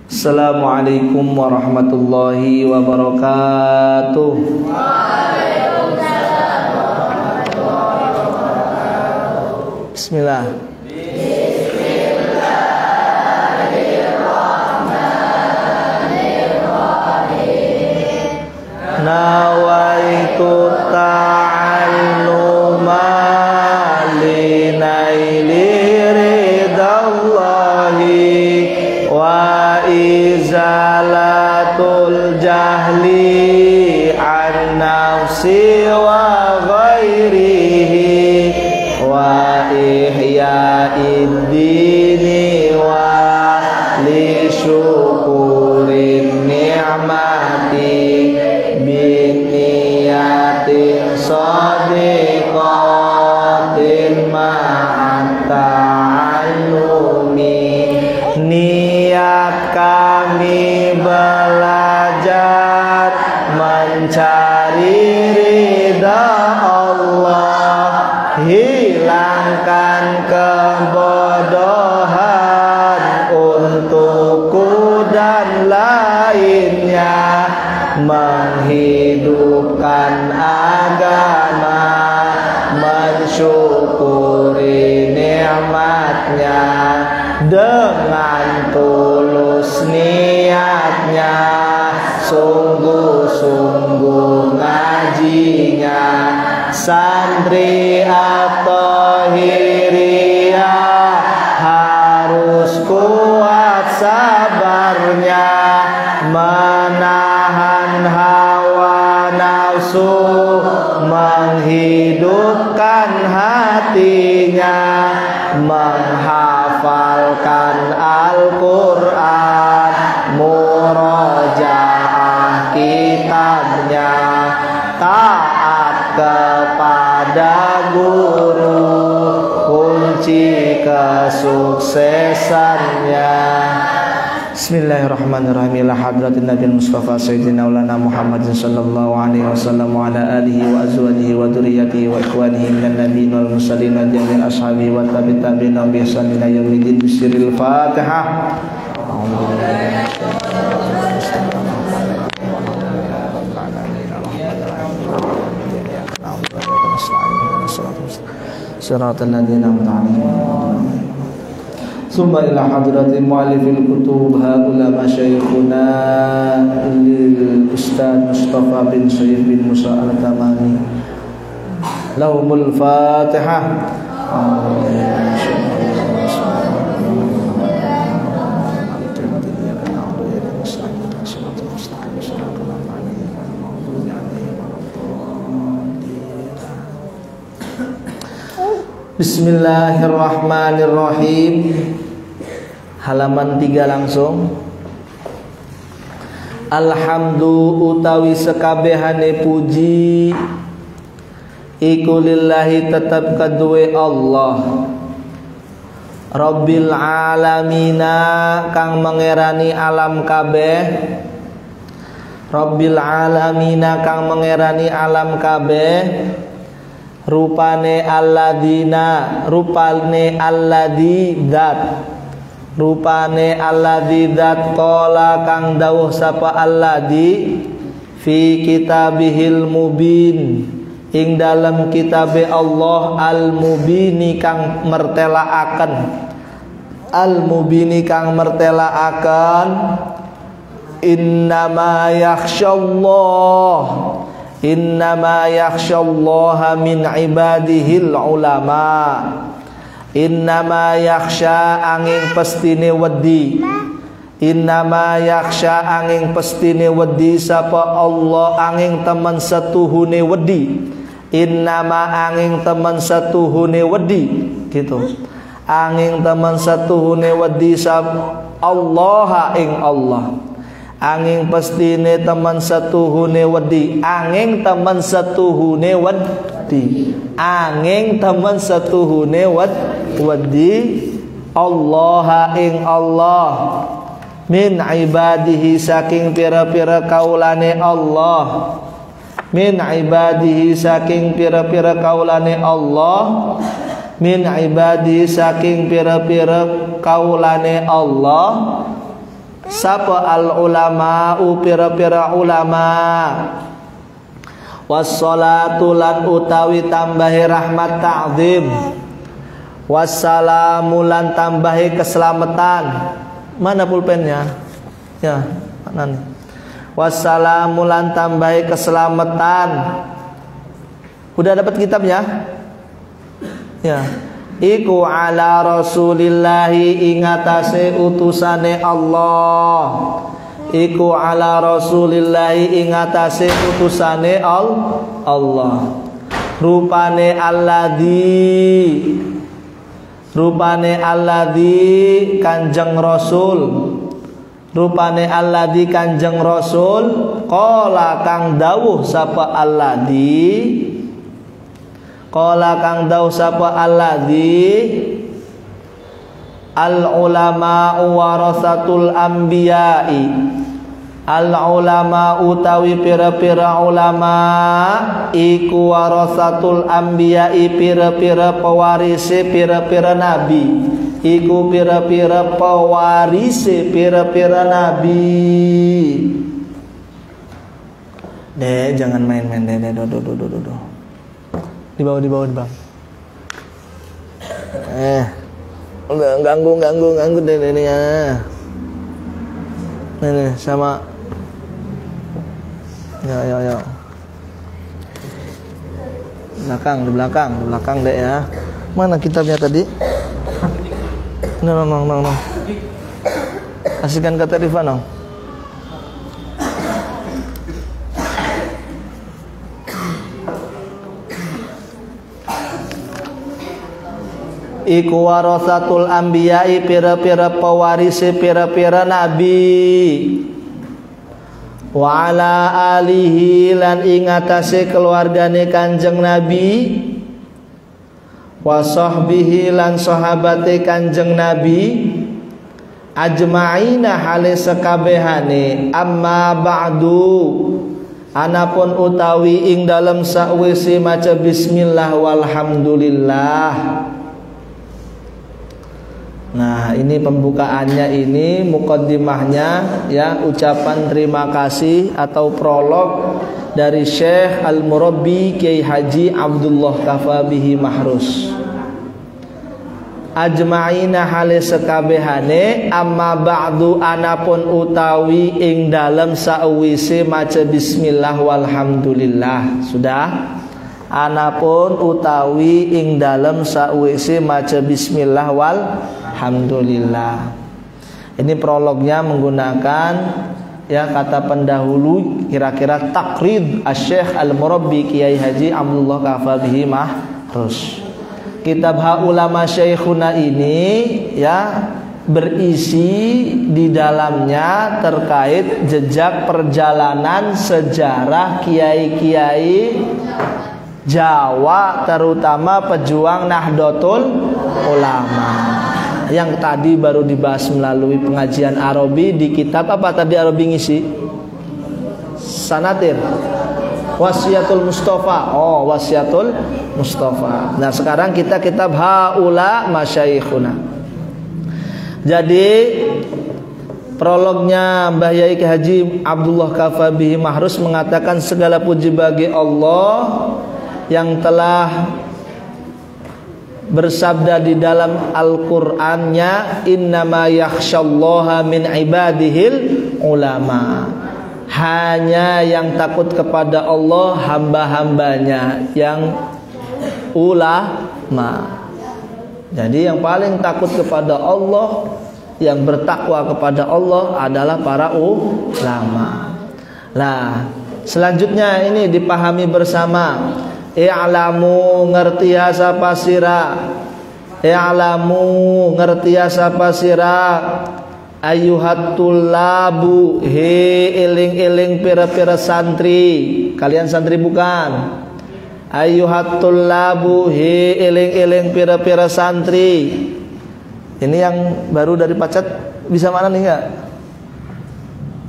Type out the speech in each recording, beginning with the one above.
Assalamualaikum warahmatullahi wabarakatuh. Waalaikumsalam warahmatullahi wabarakatuh. Bismillah. Bismillahirrahmanirrahim. Nawaitu ta'alluma li naili ridallahi wa izalatul jahli an nafsi wa ghairihi wa ihya'id dini wa li syukurin ni'mati bin niyatin shadiqatin ma'at ta'allumi. Niat kami belajar mencari ridha Allah, hilangkan kebodohan untukku dan lainnya, menghidupkan agama, mensyukuri nikmatnya, dengan tulus niatnya, sungguh-sungguh ngajinya. Santri atau hiriyah harus kuat sabarnya, menahan hawa nafsu, menghidupkan hatinya, menghafalkan Al-Quran, murojaah kitabnya, taat kepada guru, kunci kesuksesannya. Bismillahirrahmanirrahim. Ila hadratin Nabi Mustafa Sayyidina Maulana Muhammadin sallallahu alaihi wasallam wa ala alihi wa azwajihi wa dzurriyyatihi wa ikhwanihi minan nabiyyin wal mursalin wa jami'il ashabi wa tabi'in bi ihsan ila yaumil bisiril Fatihah. Shiratal ladzina an'amta 'alaihim. Summa ila hadratil mu'allifil kutub haula masyayikhuna lil Ustaz Mustafa bin Sayyid bin Musa al-Tamami. Lahumul Fatihah. Bismillahirrahmanirrahim. Halaman 3 langsung. Alhamdu utawi sekabehane puji iku lillahi tetep kaduwe Allah, Rabbil alamina kang mengerani alam kabeh, Rabbil alamina kang mengerani alam kabeh, rupane alladina, rupane alladzi zat, rupane alladzi zat qala kang dawuh sapa alladzi fi kitabihil mubin, ing dalam kitabe Allah al mubini kang mertelaaken, al mubini kang mertelaaken, innama yakhsyallah, innama yakhsyallaha min ibadihil ulama, innama yakhsha angin pestine wedi, innama yakhsha angin pestine wedi sapa Allah angin temen setuhune wedi, innama angin temen setuhune wedi gitu, angin temen setuhune wedi sapa Allah ing Allah, angin pestine teman setuhune wedi, angin teman setuhune wedi, angin teman setuhune wedi, Allah ing Allah, min ibadihi saking pira-pira kaulane Allah, min ibadihi saking pira-pira kaulane Allah, min ibadi saking pira-pira kaulane Allah sapa al ulama pira-pira ulama wassalatu lan utawi tambahi rahmat ta'zim wassalamu lan tambahi keselamatan. Mana pulpennya? Ya, mana nih? Wassalamu lan tambahi keselamatan. Udah dapat kitabnya? Ya. Iku ala rasulillahi ingatase utusane Allah. Iku ala rasulillahi ingatase utusane Allah. Rupane alladzi kanjeng rasul. Rupane alladzi kanjeng rasul qala kang dawuh sapa alladzi. Qala kang dawuh sapa alladzi al ulama warasatul anbiya'i. Al ulama utawi pira-pira ulama iku warasatul anbiya'i pira-pira pewarise pira-pira nabi. Iku pira-pira pewarise pira-pira nabi. Deh, jangan main-main deh, do. Di bawah bang. Ganggu deh ini ya. Nih sama. Ya. Di belakang deh ya. Mana kitabnya tadi? No. Kasihkan kata Rifana. Iku warasatul anbiya'i pira-pira pewarise pira-pira nabi. Wa ala alihi lan ingatase keluargane kanjeng nabi. Wa sahbihi lan sahabate kanjeng nabi. Ajma'ina hale sekabehane. Amma ba'du anapun utawi ing dalem sakwise maca bismillah walhamdulillah. Nah, ini pembukaannya, ini muqaddimahnya ya, ucapan terima kasih atau prolog dari Syekh Al-Murabbi Kiai Haji Abdullah Kafabihi Mahrus. Ajma'ina hale sekabehane amma ba'du anapun utawi ing dalem sawise maca bismillah walhamdulillah. Sudah? Anapun utawi ing dalem sawise maca bismillah walhamdulillah. Ini prolognya menggunakan ya kata pendahulu kira-kira takrid Asy-Syaikh Al-Murabbi Kiai Haji Abdullah Kafabihi Mahrus. Kitab Ulama Syekhuna ini ya berisi di dalamnya terkait jejak perjalanan sejarah kiai-kiai Jawa, terutama pejuang Nahdlatul Ulama yang tadi baru dibahas melalui pengajian Arabi di kitab apa tadi Arabi ngisi? Sanatir Wasiatul Mustafa. Oh, Wasiatul Mustafa. Nah, sekarang kita kitab Haula Masyayikhuna. Jadi prolognya Mbah Yai Haji Abdullah Kafabihi Mahrus mengatakan segala puji bagi Allah yang telah bersabda di dalam Al-Qur'annya, innama yakhsyallaha min ibadihil ulama. Hanya yang takut kepada Allah hamba-hambanya yang ulama. Jadi yang paling takut kepada Allah, yang bertakwa kepada Allah adalah para ulama. Nah, selanjutnya ini dipahami bersama. I'lamu ngerti sapa sira. I'lamu ngerti sapa sira. Ayyuhat tullabu he eling-eling pira-pira santri. Kalian santri bukan? Ayyuhat tullabu he eling-eling pira-pira santri. Ini yang baru dari Pacat bisa mana nih enggak?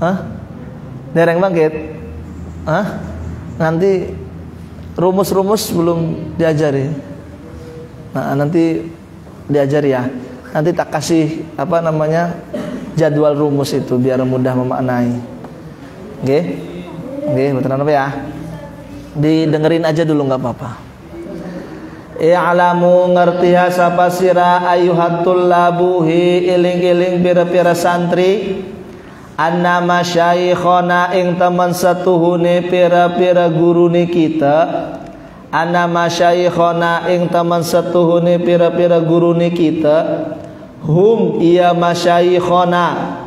Hah? Dereng bangkit? Hah? Nanti rumus-rumus belum diajari. Nah, nanti diajar ya. Nanti tak kasih jadwal rumus itu biar mudah memaknai. Oke? Oke, betul apa ya? Didengerin aja dulu nggak apa-apa. I'lamu ngerti sapa sira ayuhatul labuhi iling-iling pira-pira santri anna masyayikhona ing teman satuhune pira-pira gurune kita. Anna masyayikhona ing teman satuhune pira-pira gurune kita. Hum iya masyayikhona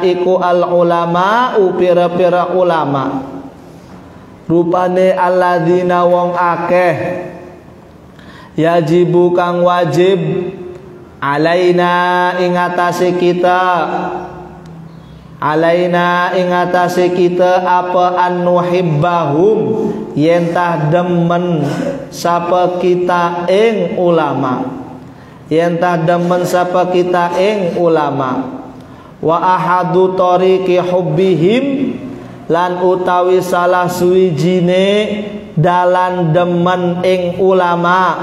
iku al ulama pira-pira ulama. Rupane alladzina wong akeh yajibu kang wajib alaina ing atase kita apa annuhibbahum yen tah demen sapa kita ing ulama wa ahadu tariqi hubbihim lan utawi salah suwijine dalan demen ing ulama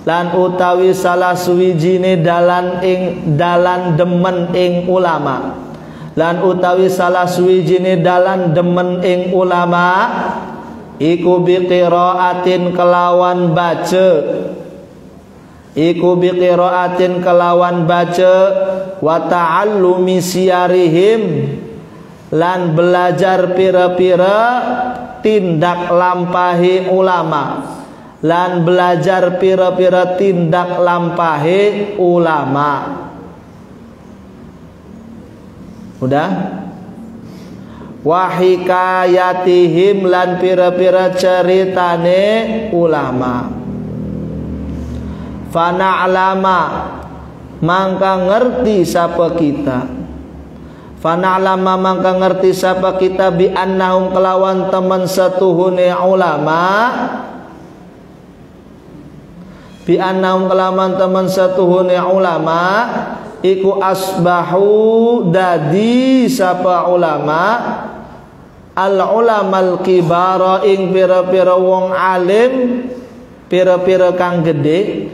lan utawi salah suwijine dalan demen ing ulama lan utawi salah suwijine dalan demen ing ulama iku biqiraatin kelawan baca wa ta'allumi siyarihim lan belajar pira-pira tindak lampahi ulama Udah? Wahikayatihim lan pira-pira ceritane ulama. Fana'lama mangka ngerti sapa kita bi annahum kelawan teman satuhune ulama iku asbahu dadi sapa ulama al ulamal kibara ing pira-pira wong alim pira-pira kang gedhe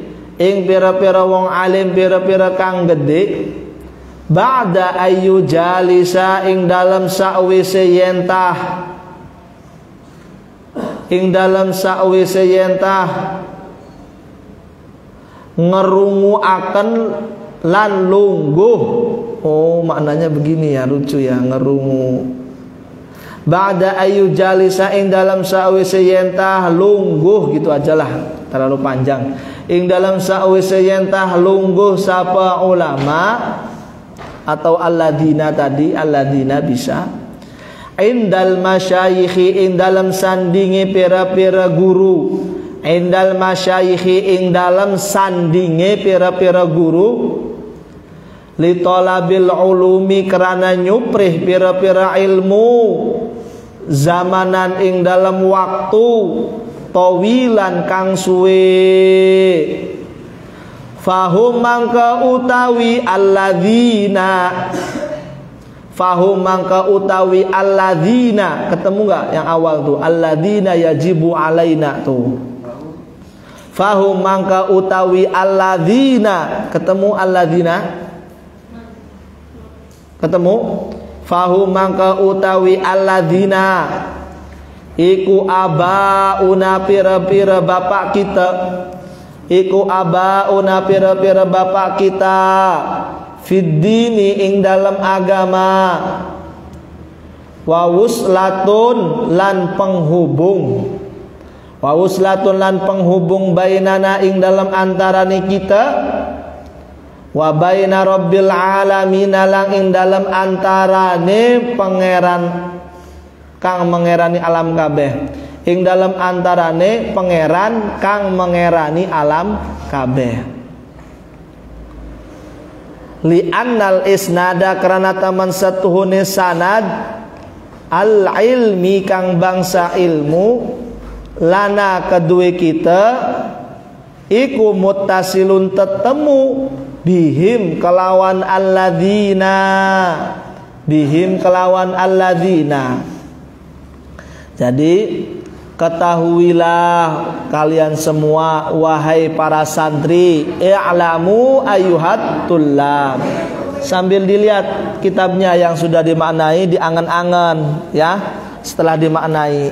ba'da ayu jalisa ing dalam sa'wise yentah ngerungu akan lan lungguh. Oh, maknanya begini ya, lucu ya, ngerungu. Ba'da ayu jalisa ing dalam sa'wise yentah lungguh, gitu ajalah, terlalu panjang. Ing dalam sa'wise yentah lungguh sapa ulama atau alladzina tadi, alladzina bisa indal masyayikhi ing dalam sandinge pira-pira guru, indal masyayikhi ing dalam sandinge pira-pira guru li talabil ulumi kerana nyuprih pira-pira ilmu zamanan ing dalam waktu tawilan kang suwe. Fahum mangka utawi alladzina ketemu nggak yang awal tuh, alladzina yajibu alaina tuh. Fahum mangka utawi alladzina ketemu fahum mangka utawi alladzina iku abauna pira-pira bapak kita, fid dini ing dalam agama, wa wuslatun lan penghubung bainana ing dalam antarane kita, wa baina rabbil alamin lang ing dalam antarane pangeran kang mengerani alam kabeh, ing dalam antarane pangeran kang mengerani alam kabeh. Li annal isnada karena taman satuhune sanad al ilmi kang bangsa ilmu lana kedua kita iku muttasilun tetemu bihim kelawan alladzina. Jadi ketahuilah kalian semua wahai para santri, i'lamu ayyuhat tullab. Sambil dilihat kitabnya yang sudah dimaknai, diangan-angan ya, setelah dimaknai,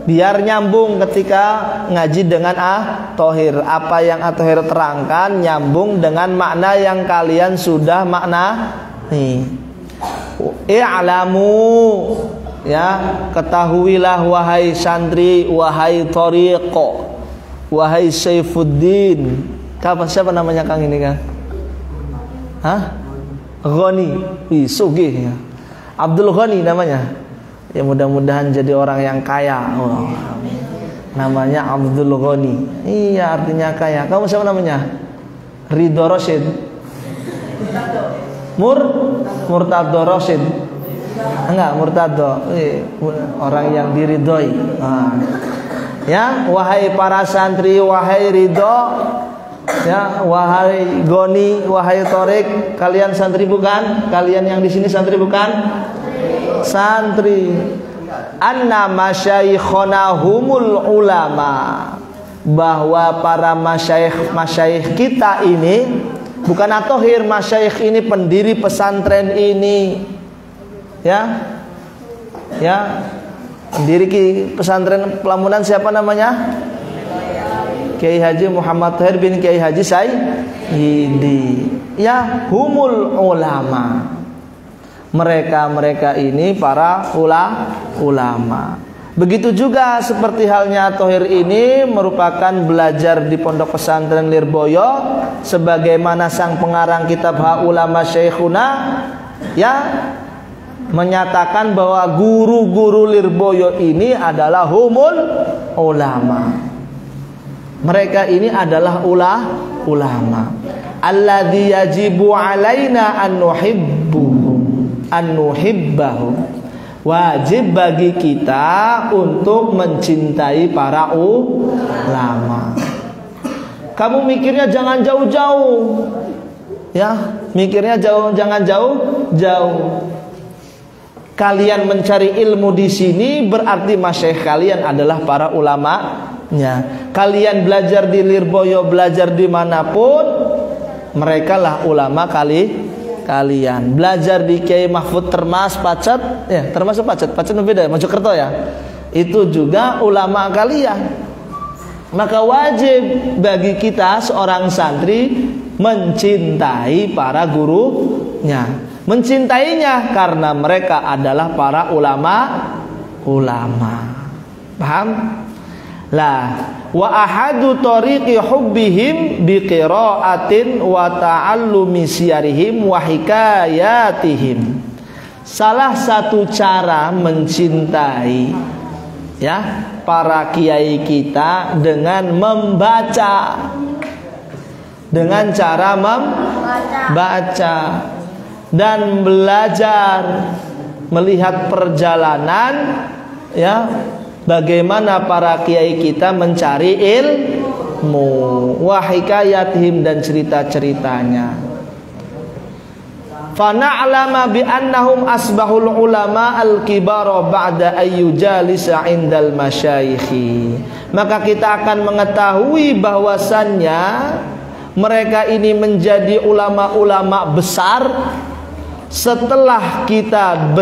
biar nyambung ketika ngaji dengan At-Thohir. Apa yang At-Thohir terangkan nyambung dengan makna yang kalian sudah maknai. I'lamu ya, ketahuilah wahai santri, wahai Thoriqo, wahai Saifuddin. Siapa namanya Kang ini Kang? Ghani. Sugih ya. Abdul Ghani namanya. Ya mudah-mudahan jadi orang yang kaya. Oh, namanya Abdul Ghani. Iya, artinya kaya. Kamu siapa namanya? Ridho Rosid. Murtado Rosid. Enggak, Murtado. Orang yang diridhoi. Ya, wahai para santri, wahai Ridho, ya, wahai Goni, wahai Torik, kalian santri bukan? Kalian yang di sini santri bukan? Santri. Anna masyayikhona humul ulama, bahwa para masyayikh kita ini, bukan At-Thohir, masyayikh ini pendiri pesantren ini, ya, pendiri pesantren Pelamunan siapa namanya? Kiai Haji Muhammad Thohir bin Kiai Haji Sayyidi. Ya, humul ulama. Mereka ini para ulama. Begitu juga seperti halnya Thohir ini merupakan belajar di pondok pesantren Lirboyo, sebagaimana sang pengarang kitab Ulama Syekhuna ya menyatakan bahwa guru-guru Lirboyo ini adalah humul ulama. Mereka ini adalah ulama. Alladzi yajibu alaina an nuhibbahu. Wajib bagi kita untuk mencintai para ulama. Kamu mikirnya jangan jauh-jauh. Ya, mikirnya jangan jauh-jauh. Kalian mencari ilmu di sini berarti masyayikh kalian adalah para ulamanya. Kalian belajar di Lirboyo, belajar dimanapun, mereka lah ulama kalian. Belajar di Kiai Mahfud Termas Pacet, ya termasuk Pacet beda, Mojokerto ya. Itu juga ulama kalian. Maka wajib bagi kita seorang santri mencintai para gurunya. Mencintainya karena mereka adalah para ulama. Paham? Lah, wa ahadu tariqi hubbihim biqiraatin wa ta'allumi siyarihim wa hikayatihim. Salah satu cara mencintai ya para kiai kita dengan membaca, dengan cara membaca dan belajar, melihat perjalanan ya bagaimana para kiai kita mencari ilmu, wa hikayatihim, dan cerita-ceritanya. Fa na'lama bi annahum asbahul ulama al-kibara ba'da ayyujalisa 'indal masyayikhi. Maka kita akan mengetahui bahwasannya mereka ini menjadi ulama-ulama besar setelah kita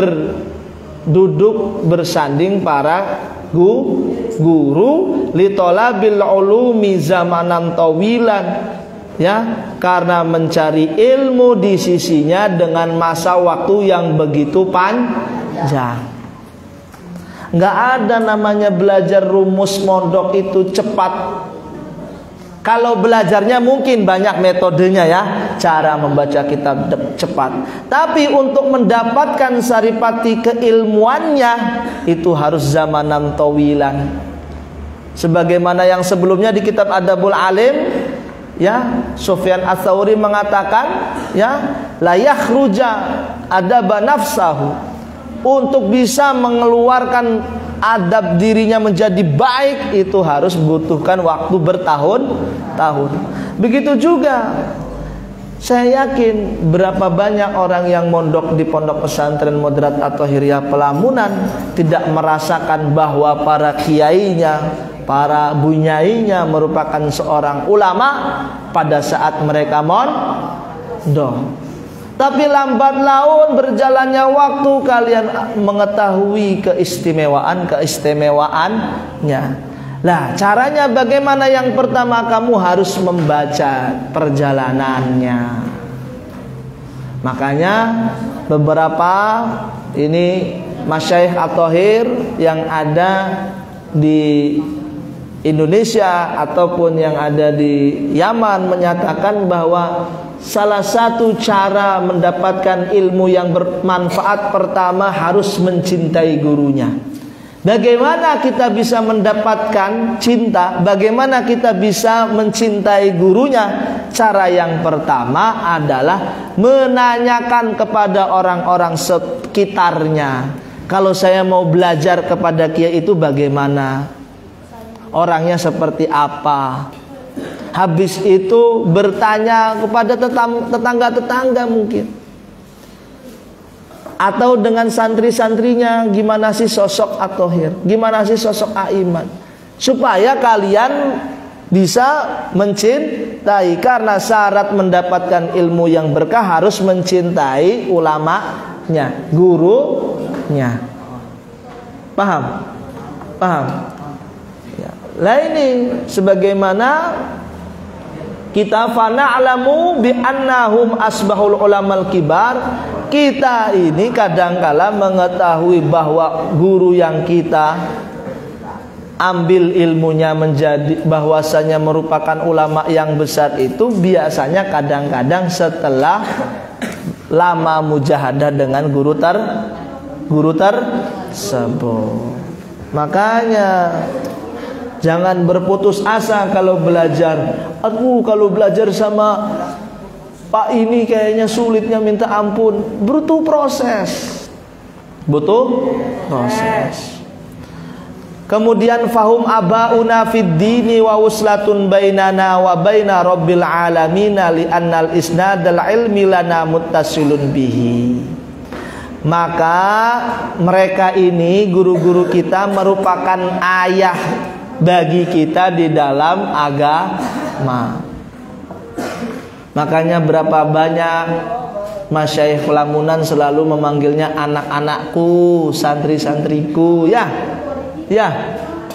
duduk bersanding para guru li talabil ulumi zamanan tawilan, ya, karena mencari ilmu di sisinya dengan masa waktu yang begitu panjang. Nggak ada namanya belajar rumus mondok itu cepat. Kalau belajarnya mungkin banyak metodenya ya, cara membaca kitab cepat. Tapi untuk mendapatkan saripati keilmuannya itu harus zamanan tawilan. Sebagaimana yang sebelumnya di kitab Adabul Alim, ya, Sufyan Ats-Tsauri mengatakan, ya, la yakhruja adaba nafsahu, untuk bisa mengeluarkan adab dirinya menjadi baik itu harus membutuhkan waktu bertahun-tahun. Begitu juga Saya yakin berapa banyak orang yang mondok di pondok pesantren moderat atau Hiriah Pelamunan tidak merasakan bahwa para kiainya, para bunyainya merupakan seorang ulama pada saat mereka mondok. Tapi lambat laun berjalannya waktu kalian mengetahui keistimewaannya. Lah, caranya bagaimana? Yang pertama, kamu harus membaca perjalanannya. Makanya beberapa ini masyayikh at-thahir yang ada di Indonesia ataupun yang ada di Yaman menyatakan bahwa salah satu cara mendapatkan ilmu yang bermanfaat pertama harus mencintai gurunya. Bagaimana kita bisa mendapatkan cinta? Bagaimana kita bisa mencintai gurunya? Cara yang pertama adalah menanyakan kepada orang-orang sekitarnya. Kalau saya mau belajar kepada kiai itu bagaimana? Orangnya seperti apa? Habis itu bertanya kepada tetangga-tetangga mungkin. Atau dengan santri-santrinya, gimana sih sosok at-thahir, gimana sih sosok Aiman, supaya kalian bisa mencintai. Karena syarat mendapatkan ilmu yang berkah harus mencintai ulamanya, gurunya. Paham? Paham? Ya. Lah ini sebagaimana kita fana'lamu bi annahum asbahul ulamal kibar. Kita ini kadangkala mengetahui bahwa guru yang kita ambil ilmunya menjadi bahwasanya merupakan ulama yang besar itu biasanya kadang-kadang setelah lama mujahadah dengan guru tersebut. Makanya jangan berputus asa kalau belajar. Aku kalau belajar sama Pak ini kayaknya sulitnya minta ampun. Butuh proses. Kemudian fahum abauna fid dini wa uslatun bainana wa baina rabbil alamin li annal isnadal ilmi lana muttasilun bihi. Maka mereka ini guru-guru kita merupakan ayah bagi kita di dalam agama. Makanya berapa banyak masyayikh Lamunan selalu memanggilnya anak-anakku, santri-santriku, ya.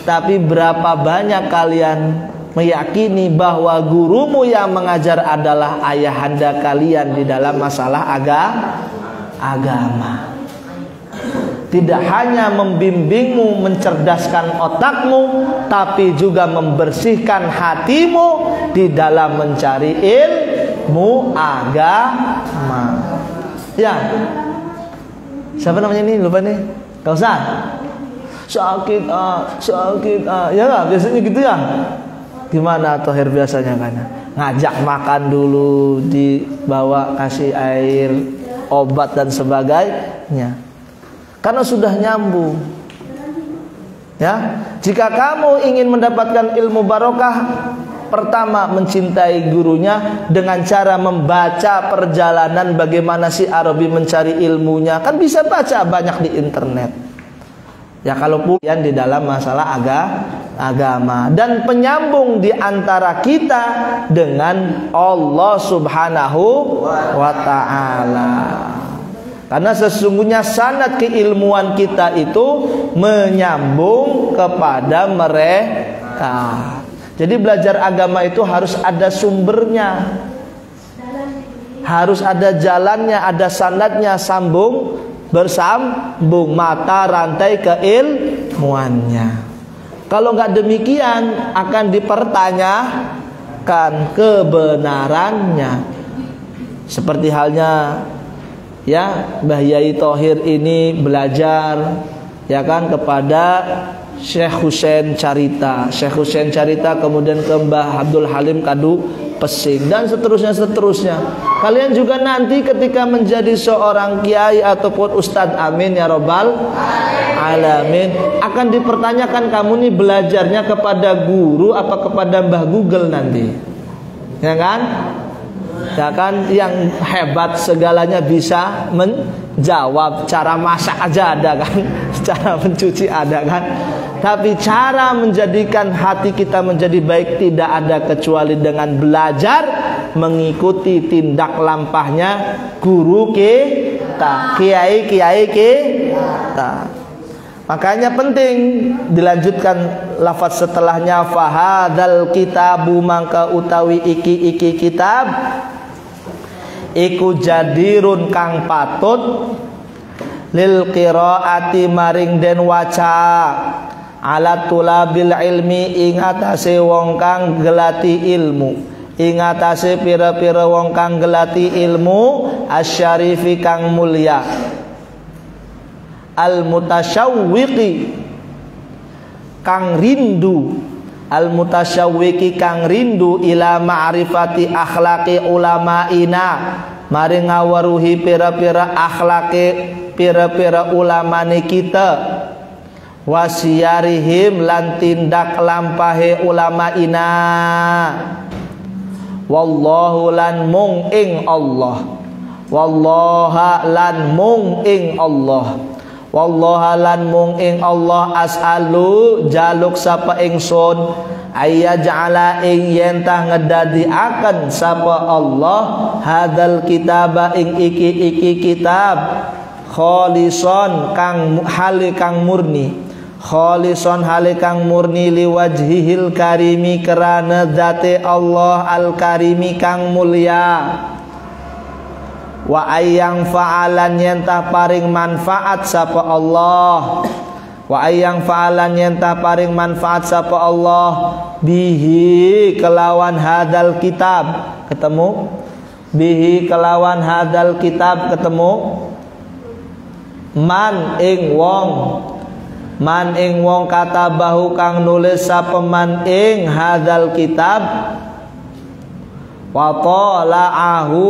Tapi berapa banyak kalian meyakini bahwa gurumu yang mengajar adalah ayahanda kalian di dalam masalah agama. Tidak hanya membimbingmu, mencerdaskan otakmu, tapi juga membersihkan hatimu di dalam mencari ilmu agama. Ya, siapa namanya ini? Lupa nih. Gak usah. Sakit, ya nggak? Biasanya gitu ya. Gimana Thohir biasanya kan? Ngajak makan dulu, dibawa kasih air, obat dan sebagainya. Karena sudah nyambung. Ya, jika kamu ingin mendapatkan ilmu barokah, pertama mencintai gurunya dengan cara membaca perjalanan bagaimana si Arabi mencari ilmunya. Kan bisa baca banyak di internet. Ya kalau punya di dalam masalah agama dan penyambung di antara kita dengan Allah Subhanahu wa taala. Karena sesungguhnya sanad keilmuan kita itu menyambung kepada mereka. Jadi belajar agama itu harus ada sumbernya, harus ada jalannya, ada sanadnya, bersambung mata rantai keilmuannya. Kalau nggak demikian akan dipertanyakan kebenarannya. Seperti halnya ya Mbah Yai Thohir ini belajar ya kan kepada Syekh Husain Carita, kemudian ke Mbah Abdul Halim Kadu Pesing dan seterusnya. Kalian juga nanti ketika menjadi seorang kiai ataupun ustadz, amin ya robbal alamin, akan dipertanyakan kamu nih belajarnya kepada guru apa kepada Mbah Google nanti, ya kan? Ya kan, yang hebat segalanya bisa menjawab. Cara masak aja ada kan, cara mencuci ada kan. Tapi cara menjadikan hati kita menjadi baik tidak ada kecuali dengan belajar mengikuti tindak lampahnya guru kita, kiai kita. Makanya penting dilanjutkan lafaz setelahnya, fahadal kitabu mangka utawi iki kitab iku jadirun kang patut lil qiraati maring den waca ala tulabil ilmi ing atase wong kang gelati ilmu, ing atase pira-pira wong kang gelati ilmu asyarifi kang mulya al mutasyawwiqi kang rindu, al mutasyawwiqi kang rindu ila ma'rifati akhlaqi ulamaina maring ngawaruhi pira-pira akhlaqi pira-pira ulamane kita, wasiyarihim lan tindak lampahe ulamaina, wallahu lan mung ing Allah, wallaha lan mung ing Allah, wallaha lan mung ing Allah as'alu jaluk sapa ingsun ayyaj'ala ing yentah ngedadi akan sapa Allah hadal kitaba ing iki kitab kholison kang hale kang murni, kholison hale kang murni liwajhihil karimi kerana zate Allah al karimi kang mulia, wa ayyang fa'alan yentah paring manfaat sapa Allah, wa ayyang fa'alan yentah paring manfaat sapa Allah bihi kelawan hadal kitab, ketemu bihi kelawan hadal kitab, ketemu man ing wong kata bahu kang nulis sapa man ing hadal kitab wa tala'ahu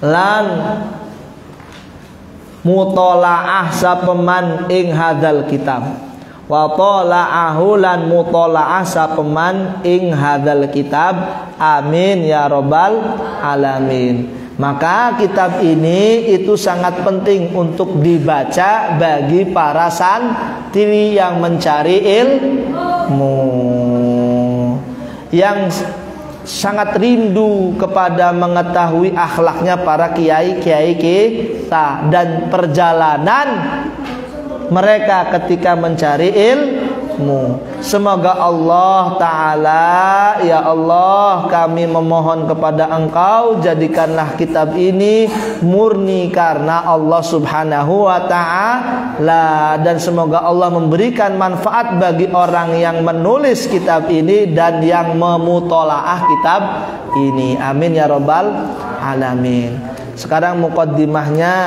lan mutolaah sapeman ing hadal kitab, wa tala'ahu lan mutolaah sapeman ing hadal kitab, amin ya rabbal alamin. Maka kitab ini itu sangat penting untuk dibaca bagi para santri yang mencari ilmu, yang sangat rindu kepada mengetahui akhlaknya para kiai kita dan perjalanan mereka ketika mencari ilmu. Semoga Allah Ta'ala, ya Allah, kami memohon kepada Engkau, jadikanlah kitab ini murni karena Allah Subhanahu wa Ta'ala, dan semoga Allah memberikan manfaat bagi orang yang menulis kitab ini dan yang memutolaah kitab ini, amin ya rabbal alamin. Sekarang muqaddimahnya.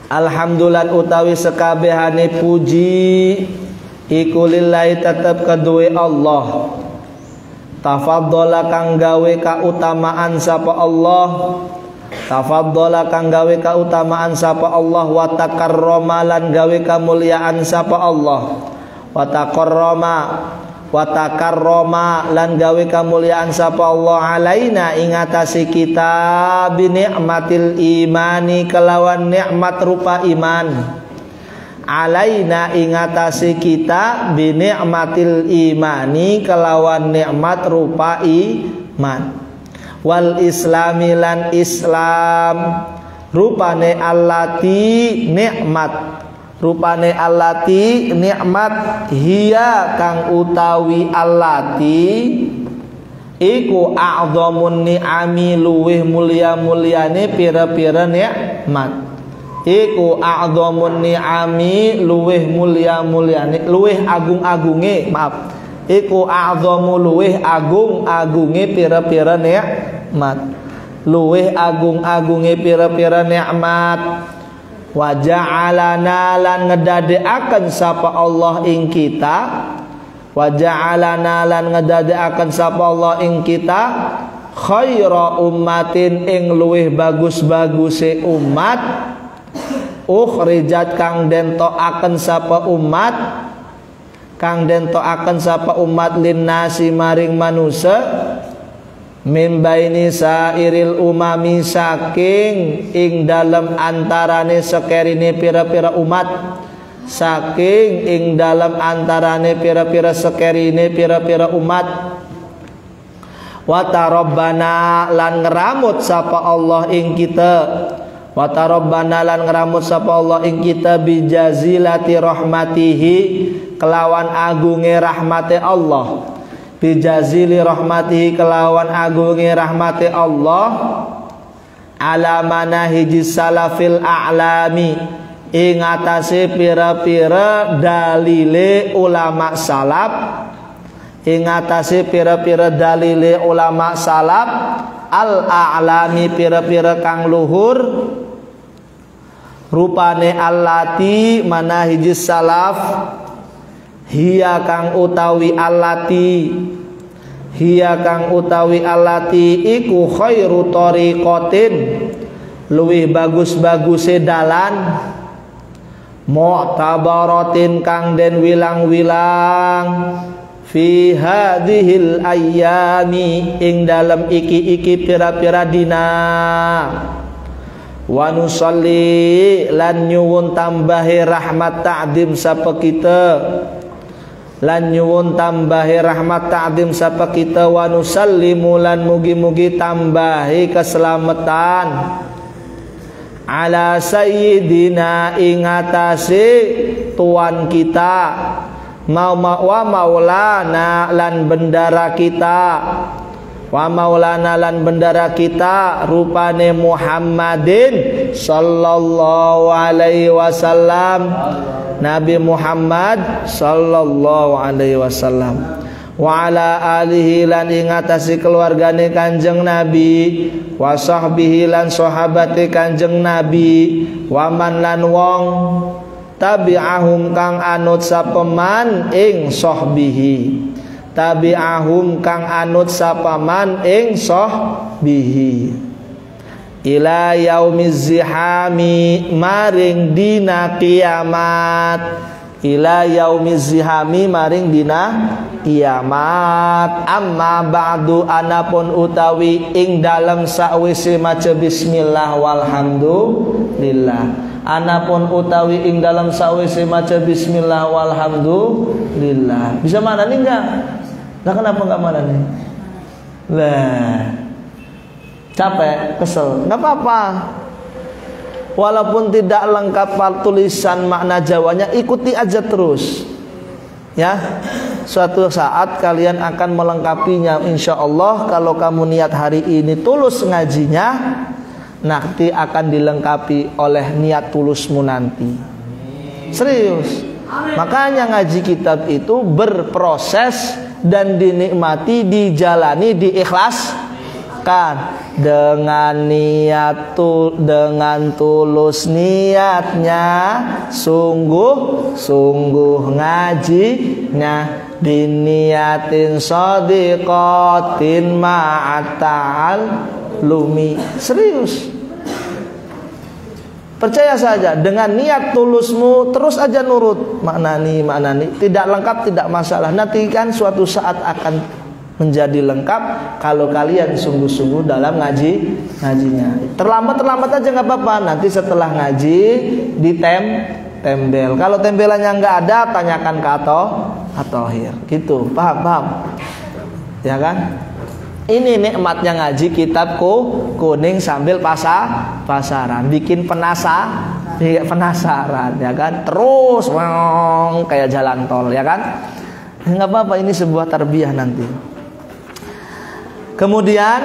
Alhamdulillah utawi sekabehane puji iku lillahi tetep kedue Allah, tafaddala kang gawe kautamaan sapa Allah, tafaddala kang gawe kautamaan sapa Allah, wa takarrama lan gawe kamulyaan sapa Allah, wa takarrama lan gawe kamulyaan sapa Allah alaina ing atase kita bi nikmatil imani kelawan nikmat rupa iman, alaina ing atase kita bi nikmatil imani kelawan nikmat rupa iman, wal islami lan Islam rupane allati nikmat, rupane allati nikmat hiya kang utawi allati iku a'dhamun ni'ami luweh mulia-muliane pira-pira nikmat, iku a'dhamun ni'ami luweh mulia-muliane luweh agung-agunge, maaf, iku a'dhamu luweh agung-agunge pira-pira nikmat, luweh agung-agunge pira-pira nikmat. Wa ja'alana lan ngedadeaken sapa Allah ing kita, wa ja'alana lan ngedadeaken sapa Allah ing kita khaira ummatin ing luweh bagus-baguse umat, ukhrijat kang den toaken sapa umat kang den toaken sapa umat linnasi maring manusa min baini sairil umami saking ing dalem antarane sekerine pira-pira umat saking ing dalem antarane pira-pira sekerine pira-pira umat wa tarabbana lan ngramut sapa Allah ing kita wa tarabbana lan ngramut sapa Allah ing kita bijazilati rahmatihi kelawan agunge rahmate Allah bijazili rahmatihi kelawan agunge rahmate Allah ala manahiji salafil a'lami ing atase pira-pira dalile ulama salaf ing atase pira-pira dalile ulama salaf al-a'lami pira-pira kang luhur rupane allati manahijis salaf hiya kang utawi allati hiya kang utawi allati iku khairu tariqatin luwih bagus-baguse dalan mu'tabaratin kang den wilang-wilang fi hadhil ayyami ing dalam iki-iki pira-pira dina wa nusalli lan nyuwun tambahi rahmat ta'dim sapa kita lan nyuwun tambahi rahmat ta'dim sapa kita wa nusallimu lan mugi-mugi tambahi keselamatan ala sayyidina ing atase tuan kita wa maulana lan bendara kita wa maulana lan bendara kita rupane Muhammadin sallallahu alaihi wasallam Nabi Muhammad sallallahu alaihi wasallam wa ala alihi lan ing atase keluargane Kanjeng Nabi wa sahbihi lan sahabate Kanjeng Nabi wa man lan wong tabi'ahum kang anut sapaman ing sahbihi tabi'ahum kang anut sapaman ing sahbihi ila yaumiz zihami maring dina kiamat ila yaumiz zihami maring dina kiamat amma ba'du anapun utawi ing dalem sakwise maca bismillah walhamdulillah anapun utawi ing dalam sawise maca bismillah walhamdulillah bisa mana nih enggak? Nah kenapa enggak mana nih? Lah capek, kesel, enggak apa-apa. Walaupun tidak lengkap tulisan makna Jawanya, ikuti aja terus. Ya, suatu saat kalian akan melengkapinya insya Allah. Kalau kamu niat hari ini tulus ngajinya, nanti akan dilengkapi oleh niat tulusmu nanti. Serius. Makanya ngaji kitab itu berproses dan dinikmati, dijalani, diikhlaskan dengan niat dengan tulus niatnya, sungguh ngajinya, diniatin shadiqatin ma'ata'al lumi. Serius, percaya saja dengan niat tulusmu terus aja nurut maknani, tidak lengkap tidak masalah, nanti kan suatu saat akan menjadi lengkap kalau kalian sungguh-sungguh dalam ngajinya. Terlambat aja nggak apa-apa, nanti setelah ngaji tembel. Kalau tembelannya nggak ada, tanyakan ke Atohir gitu. Paham ya kan? Ini nikmatnya ngaji kitab kuning sambil pasaran, bikin penasaran ya kan, terus kayak jalan tol ya kan, nggak apa-apa, ini sebuah tarbiyah nanti. Kemudian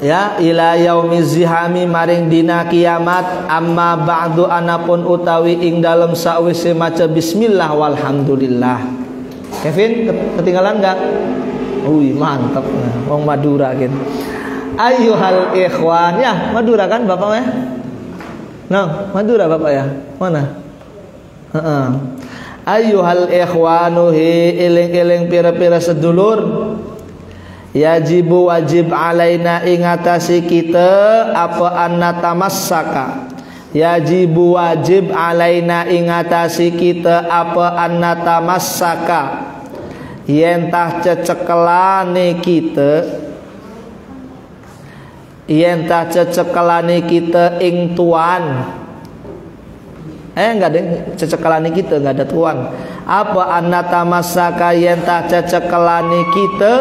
ya ila yaumiz zihami maring dina kiamat amma ba'du anapun utawi ing dalem sawise maca bismillah walhamdulillah. Kevin ketinggalan enggak? Wih mantap, wong Madura kan. Ayyuhal ikhwan, ya Madura kan bapaknya? Nah Madura bapak ya, mana? Ayyuhal ikhwanu hi eling-eling pira-pira sedulur, yajibu wajib alaina ingatasi kita apa anna tamassaka yajibu wajib alaina ingatasi kita apa annatamassaka yen tah cecekelane kita ing tuan. Enggak ada cecekelane kita, enggak ada tuan. Apa annatamassaka yen tah cecekelane kita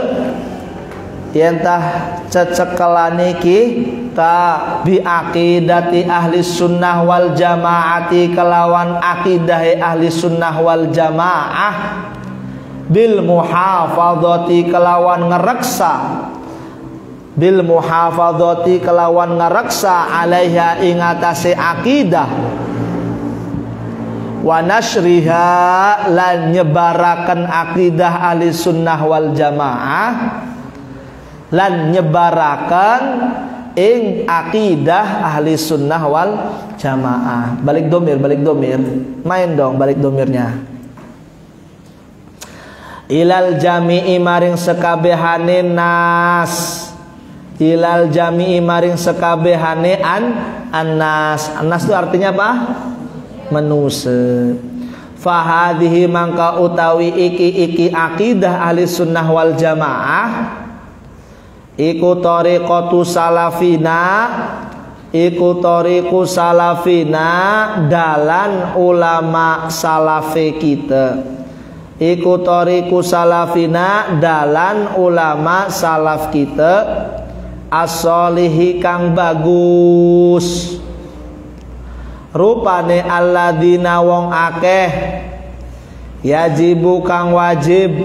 bi aqidati ahli sunnah wal jamaati kelawan aqidah ahli sunnah wal jamaah bil muhafadzati kelawan ngereksa alaiha ing atase aqidah wa nasriha lan nyebaraken aqidah ahli sunnah wal jamaah lan nyebarakan ing akidah ahli sunnah wal jamaah. Balik domir, main dong balik domirnya. Ilal jami'i maring sekabehane nas, ilal jami'i maring sekabehane annas. Annas itu artinya apa? Manusia. Fahadhihi mangka utawi iki akidah ahli sunnah wal jamaah iku tariqatu salafina dalan ulama salafe kita. Iku tariqu salafina dalan ulama salaf kita as-solihi kang bagus. Rupane alladzina wong akeh yajibu kang wajib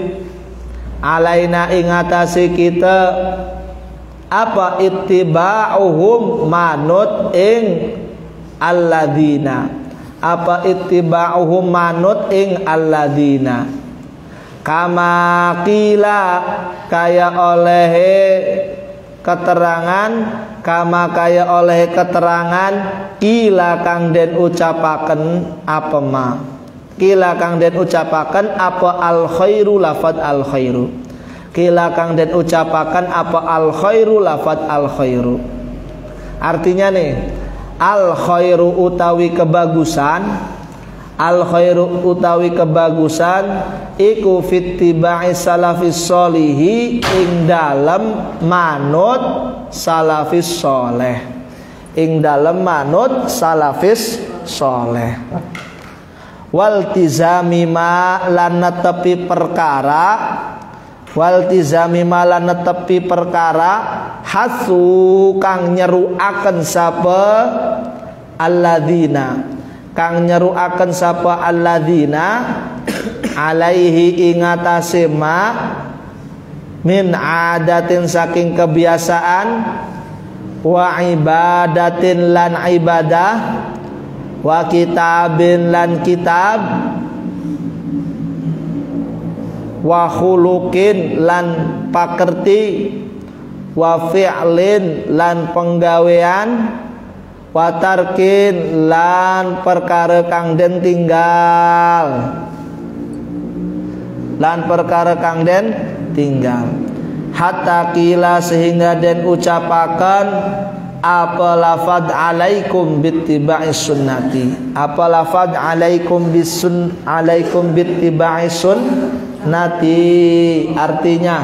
alaina ingatasi kita apa ittiba'uhum manut ing alladzina kama qila kaya oleh keterangan kila kang den ucapaken apa al khairu lafad al khairu. Kila kang den ucapakan apa al khairu lafad al khairu. Artinya nih, al khairu utawi kebagusan iku fittiba'i salafis solihi ing dalem manut salafis soleh. Waltizami ma lan netepi perkara hasu kang nyeruaken sapa alladzina alaihi ingatase ma min adatin saking kebiasaan wa ibadatin lan ibadah wa kitabin lan kitab wa khuluqin lan pakerti wa fi'lin lan penggawean wa tarkin lan perkara kang den tinggal hatta kila sehingga den ucapakan apa lafad alaikum bittiba'is sunnati sunnati artinya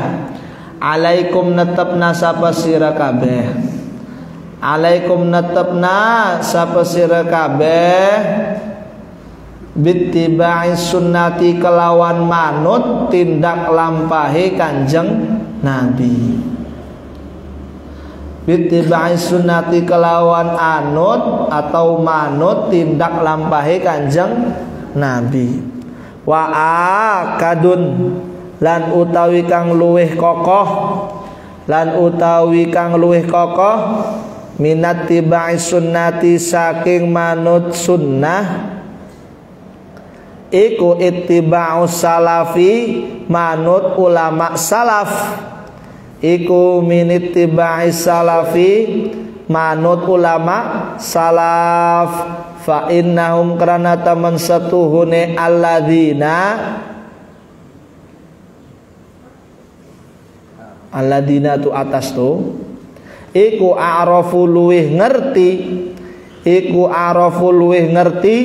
alaikum netepna sapa sira kabeh bittiba'is sunnati kelawan manut tindak lampahi kanjeng Nabi. Bittiba'is sunnati kelawan anut atau manut tindak lampahi kanjeng Nabi. Wa akadun lan utawi kang luweh kokoh minat tiba'is sunnati saking manut sunnah iku ittiba'us salafi manut ulama salaf iku minit tiba'is salafi manut ulama salaf fa innahum karana taman satuhune alladzina tu atas tu iku a'rafu luwih ngerti iku arafu luweh ngerti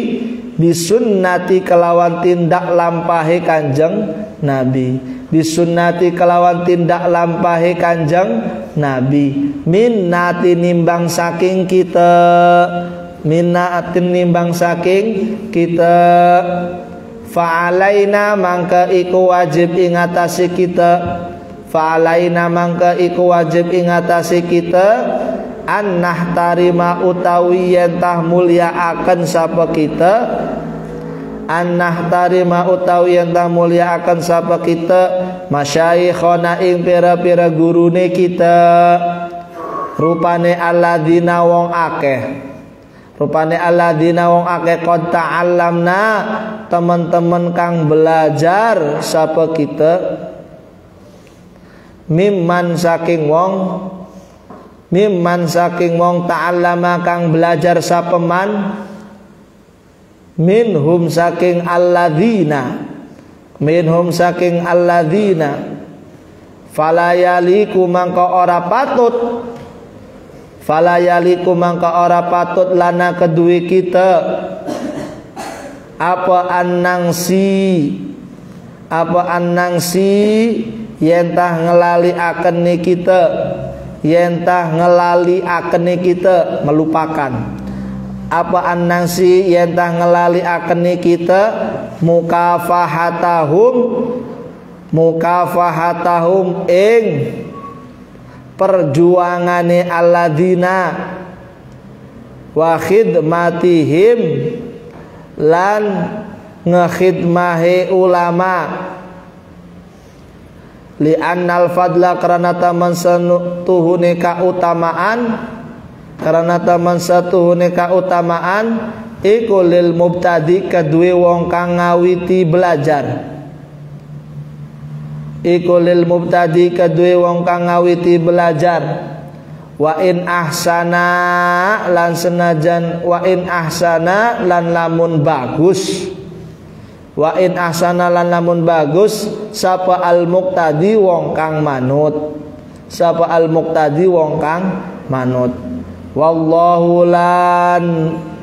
bisunnati kelawan tindak lampahe Kanjeng Nabi, bisunnati kelawan tindak lampahe Kanjeng Nabi, minnati nimbang saking kita, minnatin nimbang saking kita, fa'alaina mangka iku wajib ing atase kita, fa'alaina mangka iku wajib ing atase kita, annah tarima utawi yen tah mulyaaken sapa kita, annah tarima utawi yen tah mulyaaken sapa kita, masyayikhona ing pira-pira gurune kita, rupane alladzina wong akeh, rupane alladzina wong akeh qad ta'allamna teman-teman kang belajar sapa kita, mimman saking wong, mimman saking wong ta'allama kang belajar sapa man, minhum saking alladzina, minhum saking alladzina, falayaliku mangka ora patut, falayaliku mangka ora patut lana kedue kita, apa annangsi, apa annangsi yen tah ngelali akan ni kita, yen tah ngelali akan ni kita, melupakan, apa annangsi yen tah ngelali akan ni kita, mukafahatahum, mukafahatahum ing perjuangane alladzina, wa khidmatihim lan ngekhidmahe ulama, li annal fadla karena taman satuhune kautamaan, karena taman satuhune kautamaan iku lil mubtadi kedue wong kang ngawiti belajar, iku lil mubtadi kedue wong kang ngawiti belajar, wa in ahsana lan senajan, wa in ahsana lan lamun bagus, wa in ahsana lan lamun bagus sapa al muqtadi wong kang manut, sapa al muqtadi wong kang manut, wallahu lan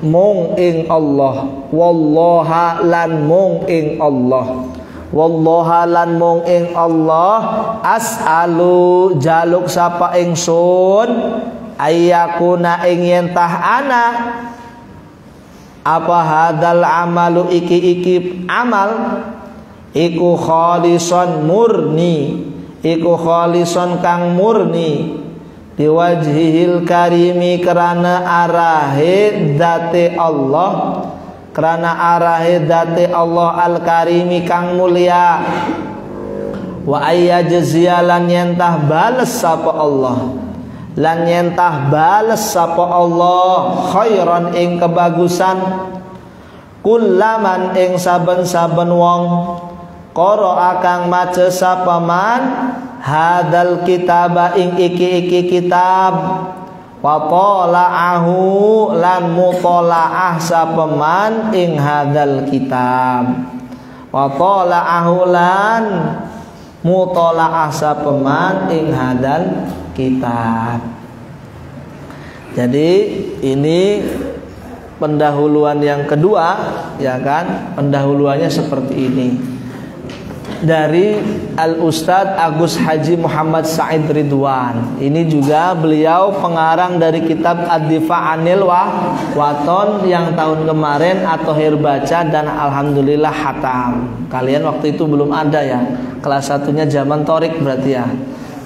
mung ing Allah, wallaha lan mung ing Allah, wallaha lan mung ing Allah, as'alu jaluk sapa ingsun, ayyakuna ing yen tah ana apa hadal amalu iki amal iku khalison murni, iku khalison kang murni, diwajhihil karimi karana arahe date Allah, karana arahe date Allah al karimi kang mulia, wa ayyajziyalan yentah bales sapa Allah, lan yentah bales sapa Allah khairan ing kebagusan, kullaman ing saben-saben wong qara kang maca sapa man hadal kitaba ing iki kitab, wa tala'ahu lan mutalaah sapa man ing hadal kitab, wa tala'ahu lan mutalaah sapa man ing hadal kitab. Jadi ini pendahuluan yang kedua, ya kan? Pendahuluannya seperti ini. Dari Al-Ustadz Agus Haji Muhammad Said Ridwan. Ini juga beliau pengarang dari kitab Ad-Difa' Anil Waton yang tahun kemarin At-Thohir baca dan alhamdulillah khatam. Kalian waktu itu belum ada ya. Kelas 1-nya zaman Thorik berarti ya.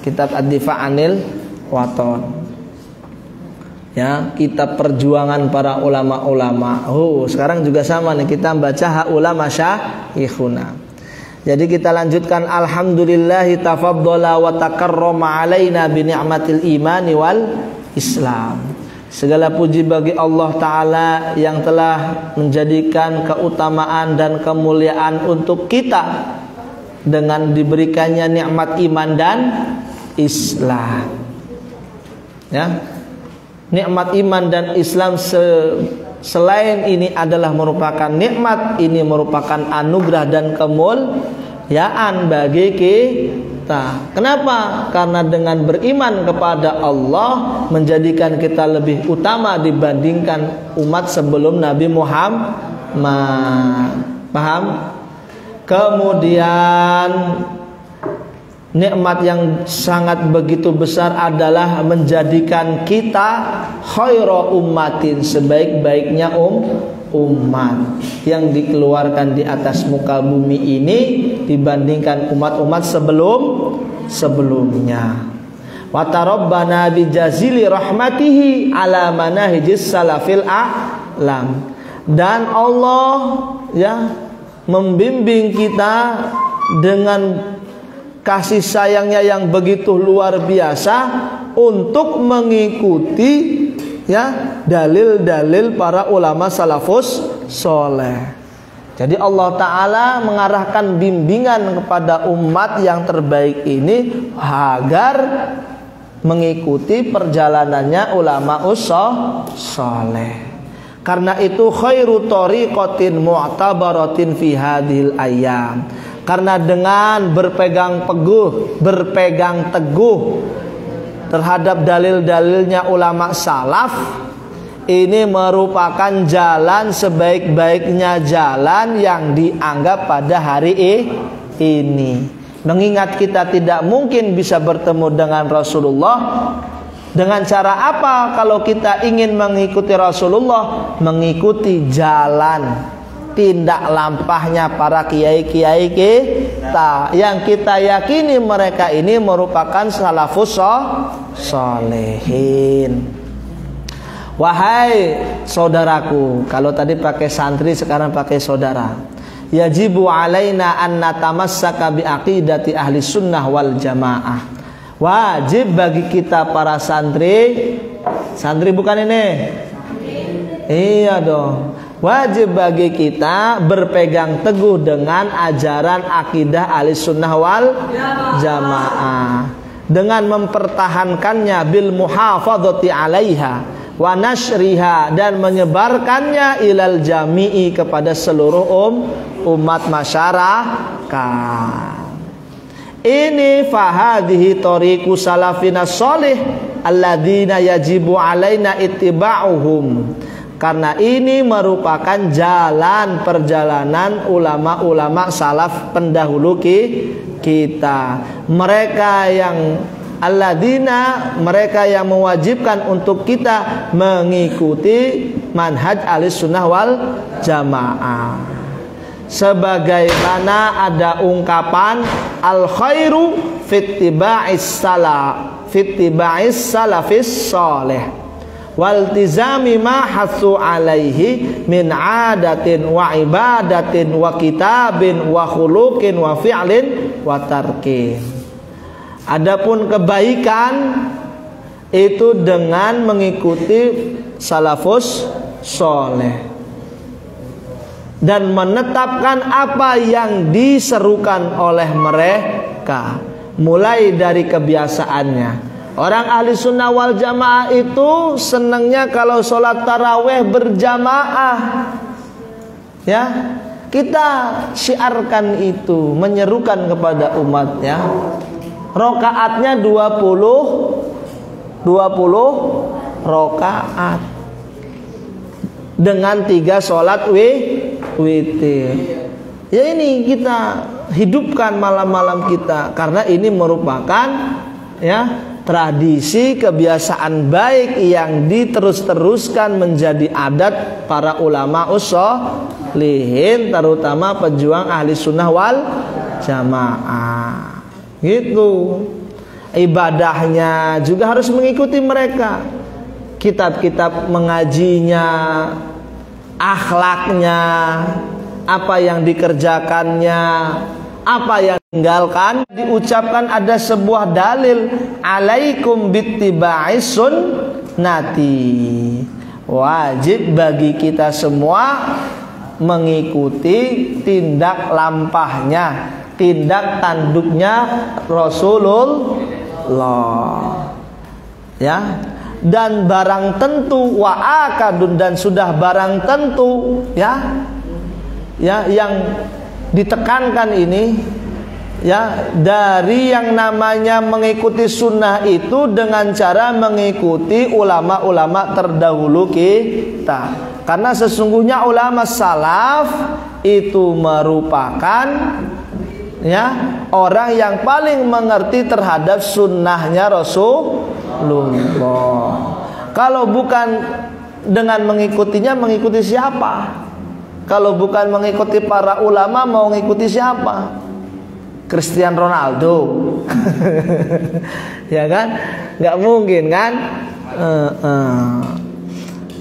Kitab Ad-Difa' Anil Waton. Ya, kitab perjuangan para ulama-ulama. Sekarang juga sama nih, kita baca haula masyayikhuna. Jadi kita lanjutkan, alhamdulillahi tafaddala wa takarrama alaina bi ni'matil imani wal Islam. Segala puji bagi Allah Ta'ala yang telah menjadikan keutamaan dan kemuliaan untuk kita dengan diberikannya nikmat iman dan Islam. Ya, nikmat iman dan Islam selain ini adalah merupakan nikmat, ini merupakan anugerah dan kemuliaan bagi kita. Kenapa? Karena dengan beriman kepada Allah menjadikan kita lebih utama dibandingkan umat sebelum Nabi Muhammad. Paham? Kemudian nikmat yang sangat begitu besar adalah menjadikan kita khairu ummatin, sebaik-baiknya umat yang dikeluarkan di atas muka bumi ini dibandingkan umat-umat sebelumnya. Wa tarabbana bi jazili rahmatihi ala manahijis salafil a'lam. Dan Allah ya membimbing kita dengan kasih sayangnya yang begitu luar biasa untuk mengikuti ya dalil-dalil para ulama salafus soleh. Jadi Allah Ta'ala mengarahkan bimbingan kepada umat yang terbaik ini agar mengikuti perjalanannya ulama soleh. Karena itu khairu thariqatin mu'tabaratin fi hadhil ayyam. Karena dengan berpegang teguh terhadap dalil-dalilnya ulama salaf, ini merupakan jalan sebaik-baiknya jalan yang dianggap pada hari ini. Mengingat kita tidak mungkin bisa bertemu dengan Rasulullah. Dengan cara apa kalau kita ingin mengikuti Rasulullah? Mengikuti jalan tindak lampahnya para kiai-kiai kita yang kita yakini mereka ini merupakan salafus solehin. Wahai saudaraku, kalau tadi pakai santri sekarang pakai saudara. Yajibu alaina an natamassaka bi aqidati ahli sunnah wal jamaah. Wajib bagi kita para santri bukan ini? Iya dong. Wajib bagi kita berpegang teguh dengan ajaran akidah ahlussunnah wal jamaah dengan mempertahankannya bil muhafadzati 'alaiha wa nashriha, dan menyebarkannya ilal jami'i kepada seluruh umat masyarakat. Ini fahadihi tariqu salafina sholih alladzina yajibu alaina ittiba'uhum. Karena ini merupakan jalan perjalanan ulama-ulama salaf pendahulu kita. Mereka yang alladzina, mereka yang mewajibkan untuk kita mengikuti manhaj ahlussunnah wal jamaah. Sebagaimana ada ungkapan al khairu fittiba'is salafis sholih waltizami ma hasu alaihi min adatin wa ibadatin wa kitabin wa khuluqin wa fi'lin wa tarkin. Adapun kebaikan itu dengan mengikuti salafus sholeh dan menetapkan apa yang diserukan oleh mereka, mulai dari kebiasaannya. Orang ahli sunnah wal jamaah itu senangnya kalau sholat taraweh berjamaah. Ya, kita syiarkan itu, menyerukan kepada umat ya. Rokaatnya 20 rokaat dengan 3 sholat witir. Ya, ini kita hidupkan malam-malam kita, karena ini merupakan ya tradisi kebiasaan baik yang diterus-teruskan menjadi adat para ulama usholihin, terutama pejuang ahli sunnah wal jamaah. Gitu. Ibadahnya juga harus mengikuti mereka. Kitab-kitab mengajinya, akhlaknya, apa yang dikerjakannya, apa yang tinggalkan. Diucapkan ada sebuah dalil, alaikum bittiba'is sunnati. Wajib bagi kita semua mengikuti tindak lampahnya, tindak tanduknya Rasulullah. Ya. Dan barang tentu wa'akadun, dan sudah barang tentu ya yang ditekankan ini ya, dari yang namanya mengikuti sunnah itu dengan cara mengikuti ulama-ulama terdahulu kita. Karena sesungguhnya ulama salaf itu merupakan ya orang yang paling mengerti terhadap sunnahnya Rasulullah. Kalau bukan dengan mengikutinya, mengikuti siapa? Kalau bukan mengikuti para ulama, mau mengikuti siapa? Cristiano Ronaldo. Ya kan? Nggak mungkin kan?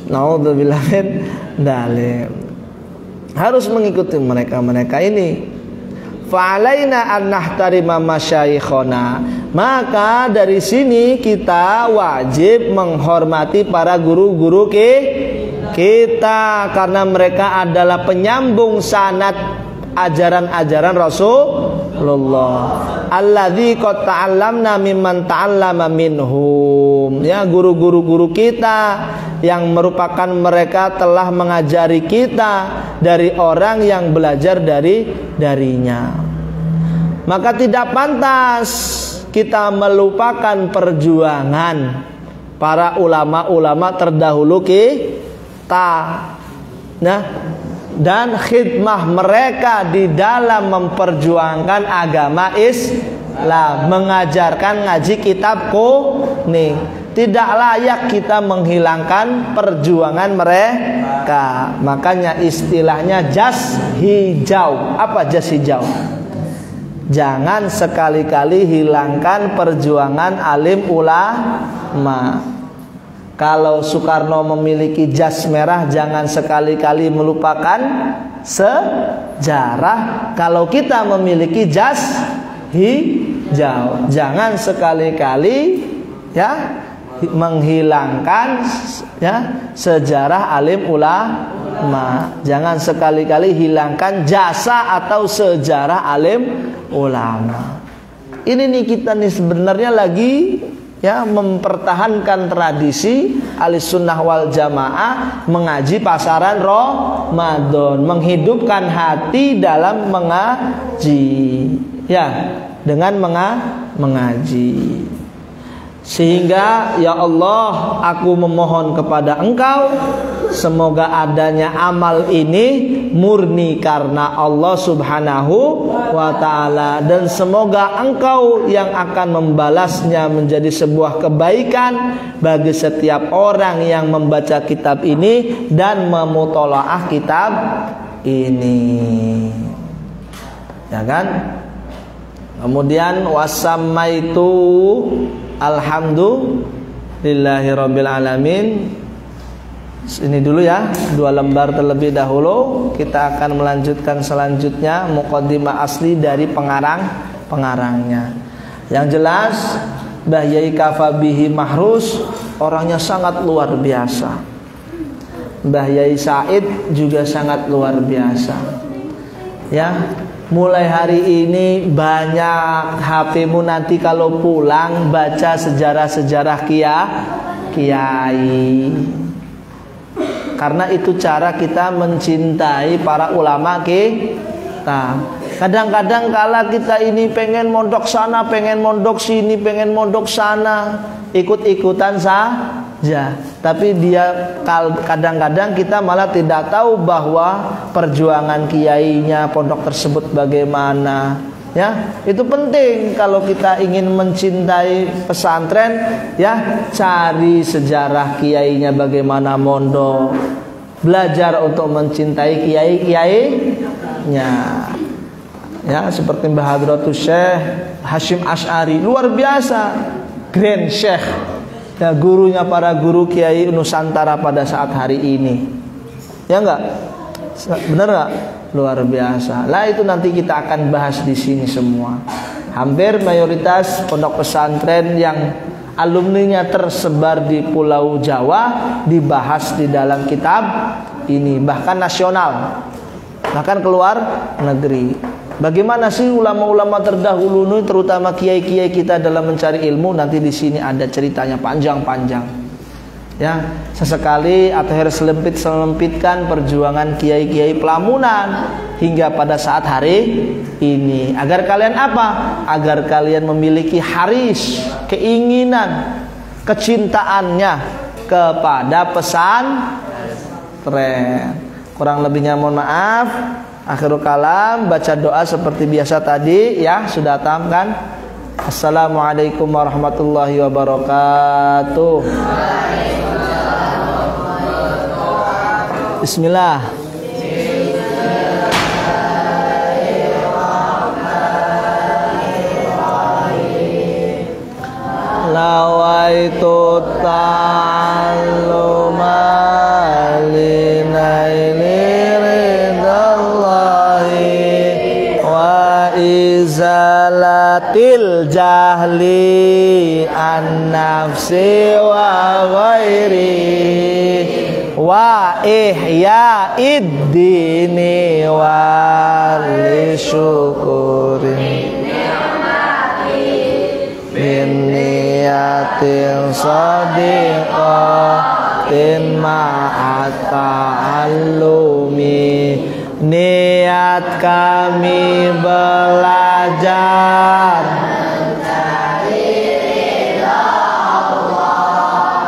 Naudzubillah min dzalik. Harus mengikuti mereka ini. Fa'alaina an nahtarima masyayikhona. Maka dari sini kita wajib menghormati para guru-guru kita, karena mereka adalah penyambung sanad ajaran-ajaran Rasulullah. Alladzi qad ta'allamna mimman ta'allama minhum. Ya, guru-guru kita yang merupakan mereka telah mengajari kita dari orang yang belajar darinya. Maka tidak pantas kita melupakan perjuangan para ulama-ulama terdahulu kita, nah, dan khidmah mereka di dalam memperjuangkan agama Islam, mengajarkan ngaji kitab kuning. Tidak layak kita menghilangkan perjuangan mereka. Makanya istilahnya jas hijau. Apa jas hijau? Jangan sekali-kali hilangkan perjuangan alim ulama. Kalau Soekarno memiliki jas merah, jangan sekali-kali melupakan sejarah. Kalau kita memiliki jas hijau, jangan sekali-kali ya menghilangkan ya sejarah alim ulama. Jangan sekali-kali hilangkan jasa atau sejarah alim ulama. Ini nih kita nih sebenarnya lagi ya mempertahankan tradisi Ahlussunnah wal Jamaah mengaji pasaran Ramadan, menghidupkan hati dalam mengaji ya, dengan mengaji. Sehingga ya Allah, aku memohon kepada Engkau, semoga adanya amal ini murni karena Allah Subhanahu wa ta'ala, dan semoga Engkau yang akan membalasnya menjadi sebuah kebaikan bagi setiap orang yang membaca kitab ini dan memutolaah kitab ini, ya kan? Kemudian wasammaitu alhamdulillahirabbil alamin. Ini dulu ya, 2 lembar terlebih dahulu. Kita akan melanjutkan selanjutnya muqaddimah asli dari pengarangnya. Yang jelas Mbah Yai Kafabihi Mahrus orangnya sangat luar biasa. Mbah Yai Said juga sangat luar biasa. Ya, mulai hari ini banyak HP-mu nanti kalau pulang baca sejarah-sejarah kiai. Karena itu cara kita mencintai para ulama kita. Kadang-kadang kala kita ini pengen mondok sana, pengen mondok sini, pengen mondok sana, ikut-ikutan saja. Tapi dia kadang-kadang kita malah tidak tahu bahwa perjuangan kiainya pondok tersebut bagaimana. Ya, itu penting kalau kita ingin mencintai pesantren, ya, cari sejarah kiainya bagaimana mondok. Belajar untuk mencintai kiai-kiainya. Ya, seperti Mbah Hadratus Syekh Hashim Asy'ari, luar biasa, Grand Syekh. Ya, gurunya para guru kiai Nusantara pada saat hari ini. Ya enggak? Benar enggak? Luar biasa. Lah itu nanti kita akan bahas di sini semua. Hampir mayoritas pondok pesantren yang alumninya tersebar di Pulau Jawa dibahas di dalam kitab ini, bahkan nasional, bahkan keluar negeri. Bagaimana sih ulama-ulama terdahulu ini, terutama kiai-kiai kita dalam mencari ilmu? Nanti di sini ada ceritanya panjang-panjang. ya, sesekali atau harus selempitkan perjuangan kiai-kiai Pelamunan hingga pada saat hari ini. Agar kalian apa? Agar kalian memiliki haris, keinginan, kecintaannya kepada pesantren. Kurang lebihnya mohon maaf. Akhirul kalam, baca doa seperti biasa tadi ya, sudah tam kan? Assalamualaikum warahmatullahi wabarakatuh. Bismillah. Lawaitu ta'alluma linaili ridallahi wa izalatil jahli an nafsi wa ghairi wa ihya iddini wa li syukuri bin niyatin sadiqatin ma'at ta'allumi. Niat kami belajar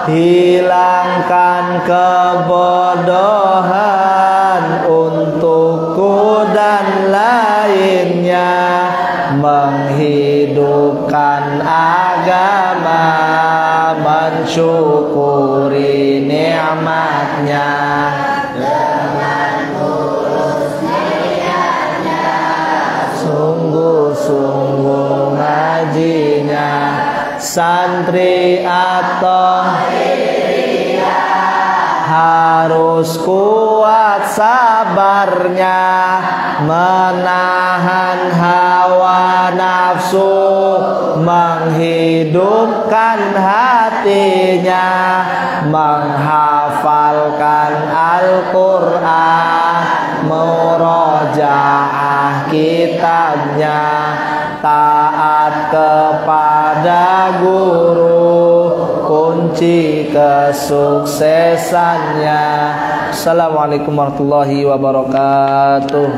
hilangkan kebodohan untukku dan lainnya, menghidupkan agama, mensyukuri nikmatnya dengan tulus niatnya, sungguh-sungguh ngajinya, santri atau harus kuat sabarnya, menahan hawa nafsu, menghidupkan hatinya, menghafalkan Al-Quran, murojaah kitabnya, taat kepada guru, kunci kesuksesannya. Assalamualaikum warahmatullahi wabarakatuh.